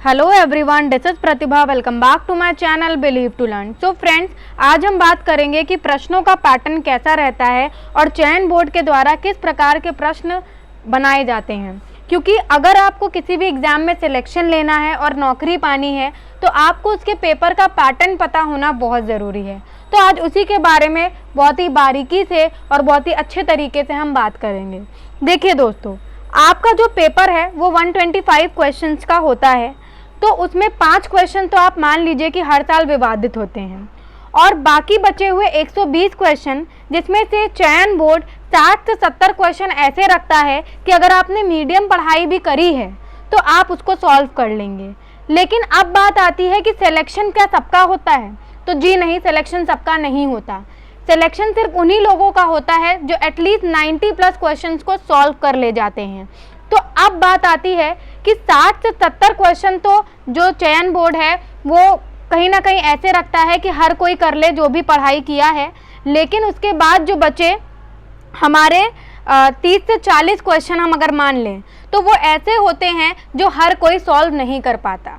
Hello everyone, this is Pratibha. Welcome back to my channel believe to learn. So friends, आज हम बात करेंगे कि प्रश्नों का पैटर्न कैसा रहता है और चयन बोर्ड के द्वारा किस प्रकार के प्रश्न बनाए जाते हैं। क्योंकि अगर आपको किसी भी एग्जाम में सिलेक्शन लेना है और नौकरी पानी है तो आपको उसके पेपर का पैटर्न पता होना बहुत ज़रूरी है। तो आज उसी के बारे में बहुत ही बारीकी से और बहुत ही अच्छे तरीके से हम बात करेंगे। देखिए दोस्तों, आपका जो पेपर है वो 125 क्वेश्चंस का होता है। तो उसमें 5 क्वेश्चन तो आप मान लीजिए कि हर साल विवादित होते हैं और बाकी बचे हुए 120 क्वेश्चन, जिसमें से चयन बोर्ड 60 से 70 क्वेश्चन ऐसे रखता है कि अगर आपने मीडियम पढ़ाई भी करी है तो आप उसको सॉल्व कर लेंगे। लेकिन अब बात आती है कि सिलेक्शन क्या सबका होता है? तो जी नहीं, सिलेक्शन सबका नहीं होता। सिलेक्शन सिर्फ उन्हीं लोगों का होता है जो एटलीस्ट 90+ क्वेश्चंस को सॉल्व कर ले जाते हैं। तो अब बात आती है कि 60 से 70 क्वेश्चन तो जो चयन बोर्ड है वो कहीं ना कहीं ऐसे रखता है कि हर कोई कर ले जो भी पढ़ाई किया है। लेकिन उसके बाद जो बचे हमारे 30 से 40 क्वेश्चन हम अगर मान लें तो वो ऐसे होते हैं जो हर कोई सॉल्व नहीं कर पाता।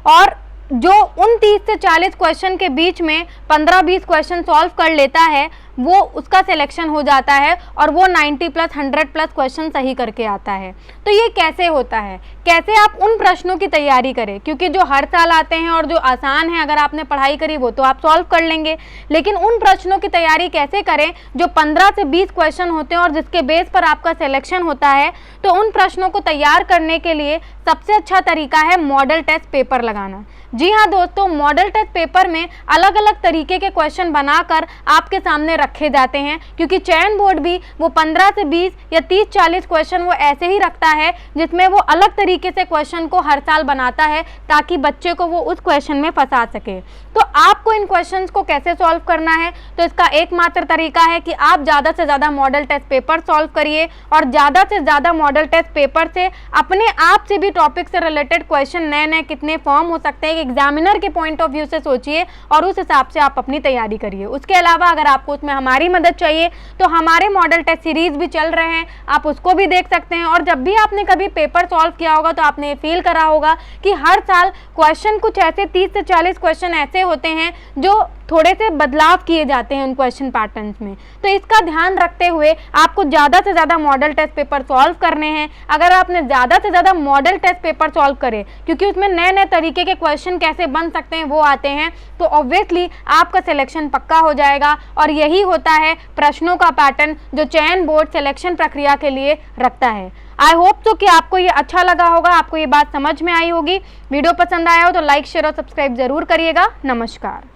और जो उन 30 से 40 क्वेश्चन के बीच में 15-20 क्वेश्चन सॉल्व कर लेता है वो उसका सिलेक्शन हो जाता है और वो 90+, 100+ क्वेश्चन सही करके आता है। तो ये कैसे होता है, कैसे आप उन प्रश्नों की तैयारी करें? क्योंकि जो हर साल आते हैं और जो आसान है, अगर आपने पढ़ाई करी वो तो आप सॉल्व कर लेंगे। लेकिन उन प्रश्नों की तैयारी कैसे करें जो 15 से 20 क्वेश्चन होते हैं और जिसके बेस पर आपका सिलेक्शन होता है? तो उन प्रश्नों को तैयार करने के लिए सबसे अच्छा तरीका है मॉडल टेस्ट पेपर लगाना। जी हाँ दोस्तों, मॉडल टेस्ट पेपर में अलग अलग तरीके के क्वेश्चन बनाकर आपके सामने रखे जाते हैं। क्योंकि चयन बोर्ड भी वो 15 से 20 या 30-40 क्वेश्चन वो ऐसे ही रखता है जिसमें वो अलग तरीके से क्वेश्चन को हर साल बनाता है ताकि बच्चे को वो उस क्वेश्चन में फंसा सके। तो आपको इन क्वेश्चंस को कैसे सॉल्व करना है? तो इसका एकमात्र तरीका है कि आप ज़्यादा से ज़्यादा मॉडल टेस्ट पेपर सॉल्व करिए और ज़्यादा से ज़्यादा मॉडल टेस्ट पेपर से अपने आप से भी टॉपिक से रिलेटेड क्वेश्चन नए नए कितने फॉर्म हो सकते हैं एग्जामिनर के पॉइंट ऑफ व्यू से सोचिए और उस हिसाब से आप अपनी तैयारी करिए। उसके अलावा अगर आपको उसमें हमारी मदद चाहिए तो हमारे मॉडल टेस्ट सीरीज भी चल रहे हैं, आप उसको भी देख सकते हैं। और जब भी आपने कभी पेपर सॉल्व किया होगा तो आपने ये फील करा होगा कि हर साल क्वेश्चन कुछ ऐसे 30 से 40 क्वेश्चन ऐसे होते हैं जो थोड़े से बदलाव किए जाते हैं उन क्वेश्चन पैटर्न्स में। तो इसका ध्यान रखते हुए आपको ज़्यादा से ज़्यादा मॉडल टेस्ट पेपर सॉल्व करने हैं। अगर आपने ज़्यादा से ज़्यादा मॉडल टेस्ट पेपर सॉल्व करे, क्योंकि उसमें नए नए तरीके के क्वेश्चन कैसे बन सकते हैं वो आते हैं, तो ऑब्वियसली आपका सिलेक्शन पक्का हो जाएगा। और यही होता है प्रश्नों का पैटर्न जो चयन बोर्ड सिलेक्शन प्रक्रिया के लिए रखता है। आई होप तो कि आपको ये अच्छा लगा होगा, आपको ये बात समझ में आई होगी। वीडियो पसंद आया हो तो लाइक, शेयर और सब्सक्राइब जरूर करिएगा। नमस्कार।